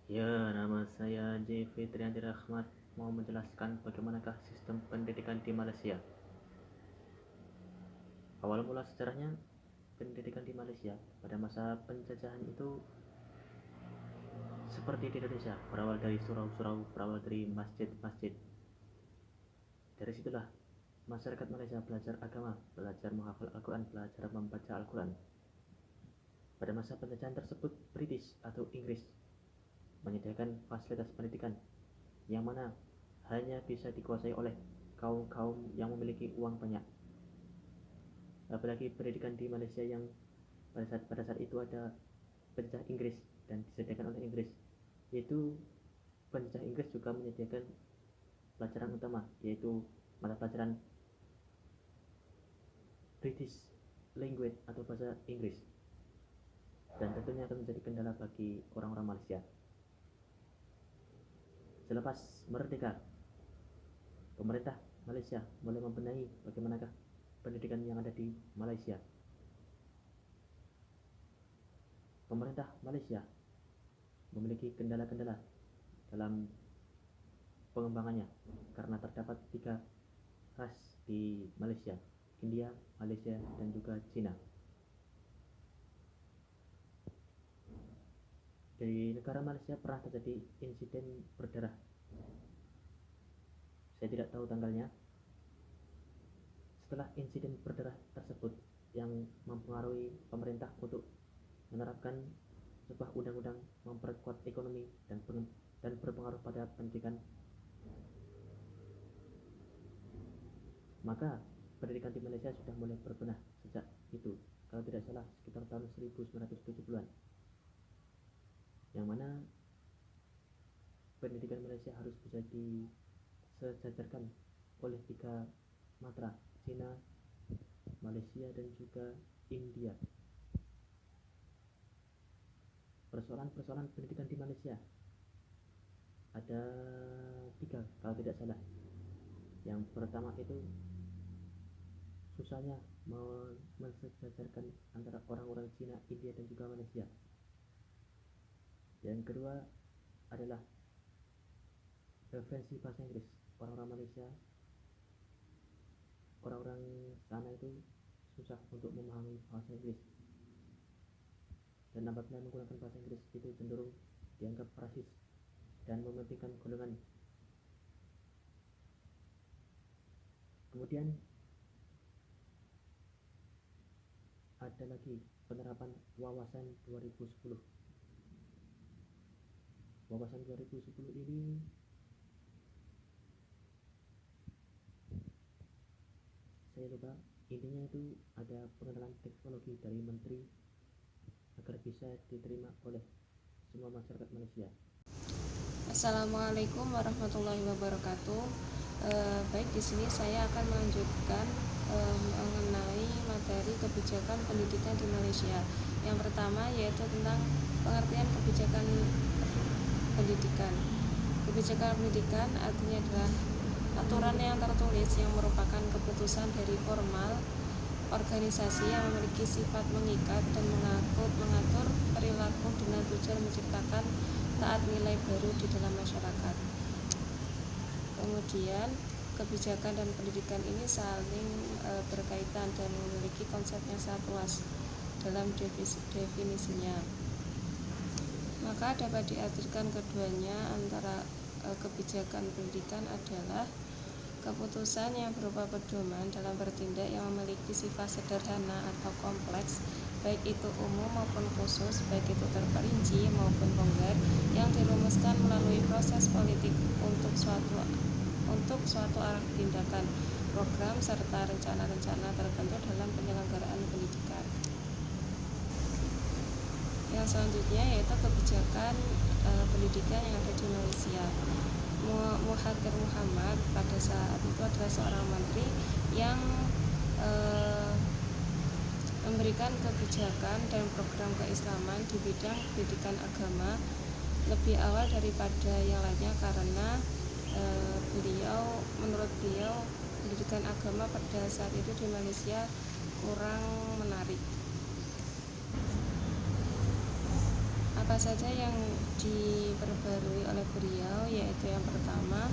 Ya, nama saya J. Fitriandi Rahmat, mau menjelaskan bagaimanakah sistem pendidikan di Malaysia. Awal mula sejarahnya, pendidikan di Malaysia pada masa penjajahan itu seperti di Indonesia, berawal dari surau-surau, berawal dari masjid-masjid. Dari situlah masyarakat Malaysia belajar agama, belajar menghafal Al-Quran, belajar membaca Al-Quran. Pada masa penjajahan tersebut, British atau Inggris menyediakan fasilitas pendidikan yang mana hanya bisa dikuasai oleh kaum-kaum yang memiliki uang banyak. Apalagi pendidikan di Malaysia yang pada saat itu ada penjajah Inggris dan disediakan oleh Inggris, yaitu penjajah Inggris juga menyediakan pelajaran utama, yaitu mata pelajaran British language atau bahasa Inggris, dan tentunya akan menjadi kendala bagi orang-orang Malaysia. Selepas merdeka, pemerintah Malaysia mulai membenahi bagaimanakah pendidikan yang ada di Malaysia. Pemerintah Malaysia memiliki kendala-kendala dalam pengembangannya karena terdapat 3 ras di Malaysia: India, Malaysia, dan juga Cina. Di negara Malaysia pernah terjadi insiden berdarah. Saya tidak tahu tanggalnya. Setelah insiden berdarah tersebut yang mempengaruhi pemerintah untuk menerapkan sebuah undang-undang memperkuat ekonomi dan berpengaruh pada pendidikan, maka pendidikan di Malaysia sudah mulai berbenah sejak itu, kalau tidak salah sekitar tahun 1970-an, yang mana pendidikan Malaysia harus bisa disejajarkan oleh 3 matra: Cina, Malaysia, dan juga India. Persoalan-persoalan pendidikan di Malaysia ada 3 kalau tidak salah. Yang pertama itu susahnya mensejajarkan antara orang-orang Cina, India, dan juga Malaysia. Yang kedua adalah referensi bahasa Inggris. Orang-orang Malaysia, orang-orang sana itu susah untuk memahami bahasa Inggris, dan apabila menggunakan bahasa Inggris itu cenderung dianggap rasis dan mementingkan golongan. Kemudian ada lagi penerapan wawasan 2010. Wawasan 2010 ini saya lupa, intinya itu ada pengenalan teknologi dari menteri agar bisa diterima oleh semua masyarakat Malaysia. Assalamualaikum warahmatullahi wabarakatuh. Baik, di sini saya akan melanjutkan mengenai materi kebijakan pendidikan di Malaysia. Yang pertama yaitu tentang pengertian kebijakan pendidikan. Kebijakan pendidikan artinya adalah aturan yang tertulis yang merupakan keputusan dari formal organisasi yang memiliki sifat mengikat dan mengatur perilaku dengan tujuan menciptakan taat nilai baru di dalam masyarakat. Kemudian kebijakan dan pendidikan ini saling berkaitan dan memiliki konsep yang sangat luas dalam definisinya. Maka dapat diartikan keduanya antara kebijakan pendidikan adalah keputusan yang berupa pedoman dalam bertindak yang memiliki sifat sederhana atau kompleks, baik itu umum maupun khusus, baik itu terperinci maupun longgar, yang dirumuskan melalui proses politik untuk suatu arah tindakan, program, serta rencana-rencana tertentu dalam penyelenggaraan pendidikan. Yang selanjutnya yaitu kebijakan pendidikan yang ada di Malaysia. Mahathir Mohamad pada saat itu adalah seorang menteri yang memberikan kebijakan dan program keislaman di bidang pendidikan agama lebih awal daripada yang lainnya karena menurut beliau pendidikan agama pada saat itu di Malaysia kurang menarik. Apa saja yang diperbaiki yaitu yang pertama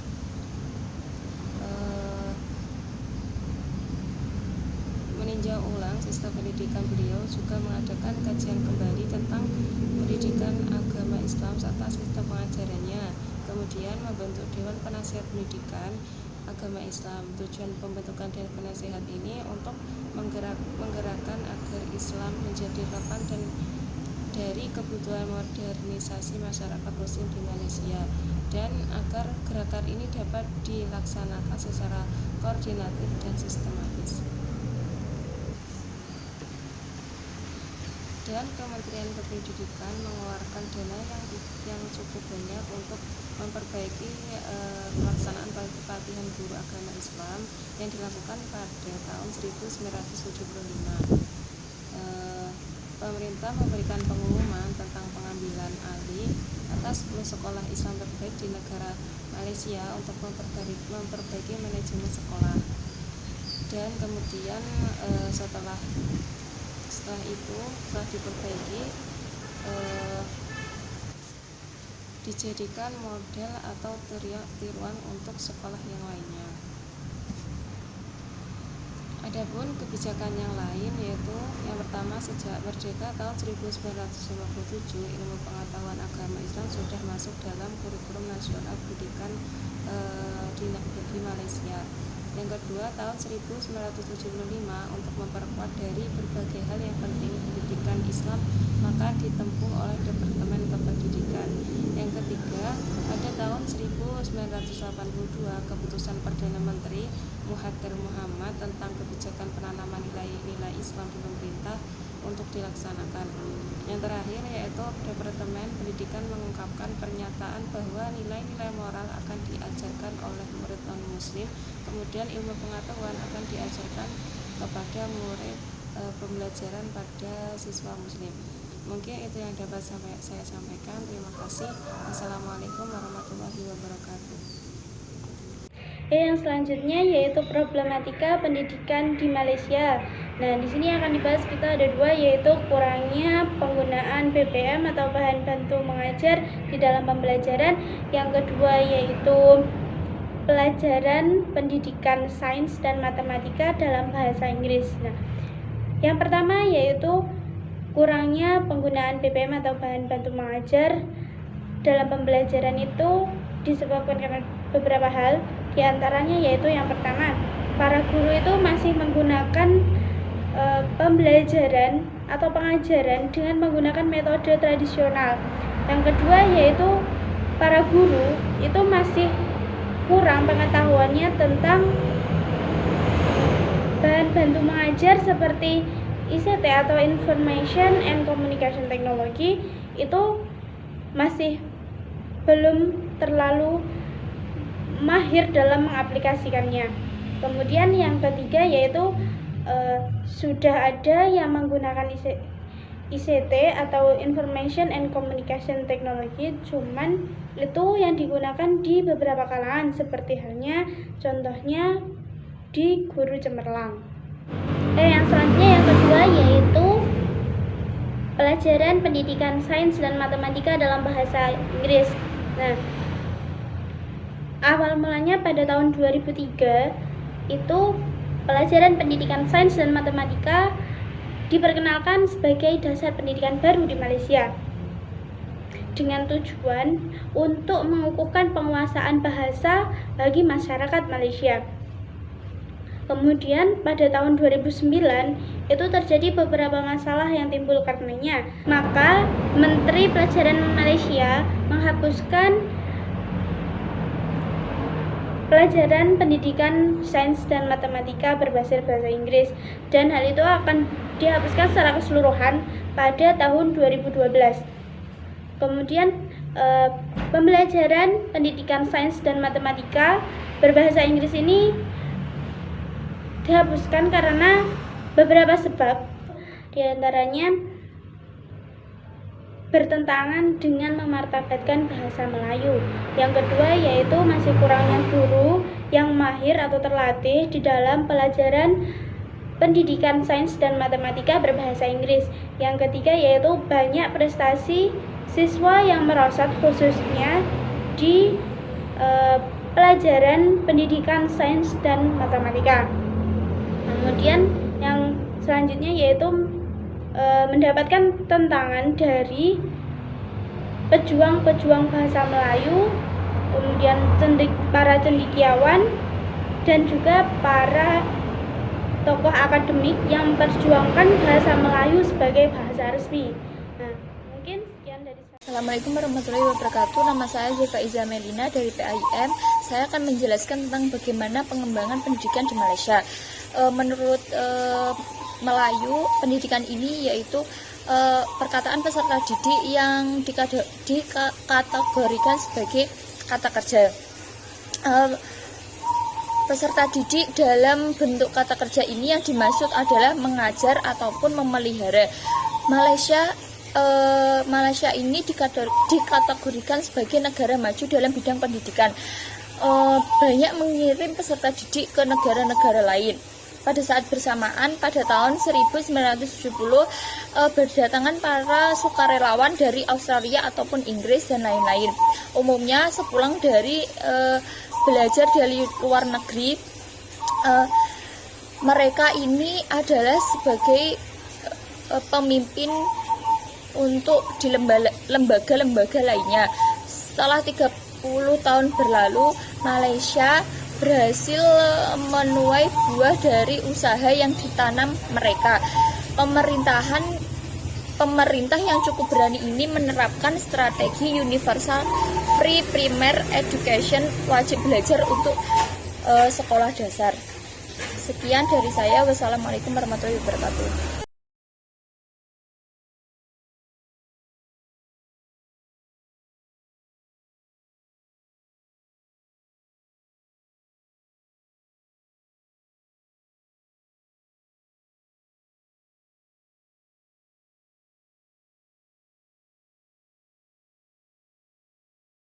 meninjau ulang sistem pendidikan. Beliau juga mengadakan kajian kembali tentang pendidikan agama Islam serta sistem pengajarannya. Kemudian membentuk Dewan Penasihat Pendidikan Agama Islam. Tujuan pembentukan Dewan Penasihat ini untuk menggerakkan agar Islam menjadi relevan dan dari kebutuhan modernisasi masyarakat Muslim di Malaysia, dan agar gerakan ini dapat dilaksanakan secara koordinatif dan sistematis. Dan Kementerian Pendidikan mengeluarkan dana yang cukup banyak untuk memperbaiki pelaksanaan pelatihan guru agama Islam yang dilakukan pada tahun 1975. Pemerintah memberikan pengumuman tentang pengambilan alih atas 10 sekolah Islam terbaik di negara Malaysia untuk memperbaiki manajemen sekolah. Dan kemudian setelah itu setelah diperbaiki, dijadikan model atau tiruan untuk sekolah yang lainnya. Adapun kebijakan yang lain yaitu yang pertama, sejak merdeka tahun 1957 ilmu pengetahuan agama Islam sudah masuk dalam kurikulum nasional pendidikan di Malaysia. Yang kedua, tahun 1975 untuk memperkuat dari berbagai hal yang penting pendidikan Islam maka ditempuh oleh Departemen Kependidikan. Yang ketiga, pada tahun 1982 keputusan Perdana Menteri Mahathir Mohamad tentang kebijakan penanaman nilai-nilai Islam di pemerintah untuk dilaksanakan. Yang terakhir yaitu Departemen Pendidikan mengungkapkan pernyataan bahwa nilai-nilai moral akan diajarkan oleh murid non-muslim, kemudian ilmu pengetahuan akan diajarkan kepada murid pembelajaran pada siswa muslim. Mungkin itu yang dapat saya sampaikan. Terima kasih. Assalamualaikum warahmatullahi wabarakatuh. Yang selanjutnya yaitu problematika pendidikan di Malaysia. Nah, di sini akan dibahas, kita ada dua, yaitu kurangnya penggunaan BBM atau bahan bantu mengajar di dalam pembelajaran. Yang kedua yaitu pelajaran pendidikan sains dan matematika dalam bahasa Inggris. Nah, yang pertama yaitu kurangnya penggunaan BBM atau bahan bantu mengajar dalam pembelajaran itu disebabkan karena beberapa hal. Di antaranya yaitu yang pertama, para guru itu masih menggunakan pembelajaran atau pengajaran dengan menggunakan metode tradisional. Yang kedua yaitu para guru itu masih kurang pengetahuannya tentang bahan bantu mengajar seperti ICT atau Information and Communication Technology, itu masih belum terlalu mahir dalam mengaplikasikannya. Kemudian yang ketiga yaitu sudah ada yang menggunakan ICT atau Information and Communication Technology, cuman itu yang digunakan di beberapa kalangan, seperti halnya contohnya di guru cemerlang. Yang selanjutnya yang kedua yaitu pelajaran pendidikan sains dan matematika dalam bahasa Inggris. Nah, awal mulanya pada tahun 2003 itu pelajaran pendidikan sains dan matematika diperkenalkan sebagai dasar pendidikan baru di Malaysia dengan tujuan untuk mengukuhkan penguasaan bahasa bagi masyarakat Malaysia. Kemudian pada tahun 2009 itu terjadi beberapa masalah yang timbul karenanya. Maka Menteri Pelajaran Malaysia menghapuskan pelajaran pendidikan sains dan matematika berbasis bahasa Inggris, dan hal itu akan dihapuskan secara keseluruhan pada tahun 2012. Kemudian pembelajaran pendidikan sains dan matematika berbahasa Inggris ini dihapuskan karena beberapa sebab, diantaranya bertentangan dengan memartabatkan bahasa Melayu. Yang kedua yaitu masih kurangnya guru yang mahir atau terlatih di dalam pelajaran pendidikan sains dan matematika berbahasa Inggris. Yang ketiga yaitu banyak prestasi siswa yang merosot khususnya di pelajaran pendidikan sains dan matematika. Kemudian yang selanjutnya yaitu mendapatkan tantangan dari pejuang-pejuang bahasa Melayu, kemudian para cendekiawan, dan juga para tokoh akademik yang memperjuangkan bahasa Melayu sebagai bahasa resmi. Nah, mungkin sekian dari saya. Assalamualaikum warahmatullahi wabarakatuh. Nama saya Zeva Iza Melina dari PAIM. Saya akan menjelaskan tentang bagaimana pengembangan pendidikan di Malaysia. Menurut Melayu, pendidikan ini yaitu perkataan peserta didik yang dikategorikan sebagai kata kerja. Peserta didik dalam bentuk kata kerja ini yang dimaksud adalah mengajar ataupun memelihara. Malaysia ini dikategorikan sebagai negara maju dalam bidang pendidikan. Banyak mengirim peserta didik ke negara-negara lain. Pada saat bersamaan, pada tahun 1970, berdatangan para sukarelawan dari Australia ataupun Inggris dan lain-lain. Umumnya sepulang dari belajar dari luar negeri, mereka ini adalah sebagai pemimpin untuk di lembaga-lembaga lainnya. Setelah 30 tahun berlalu, Malaysia berhasil menuai buah dari usaha yang ditanam mereka. Pemerintah yang cukup berani ini menerapkan strategi universal free primary education, wajib belajar untuk sekolah dasar. Sekian dari saya. Wassalamualaikum warahmatullahi wabarakatuh.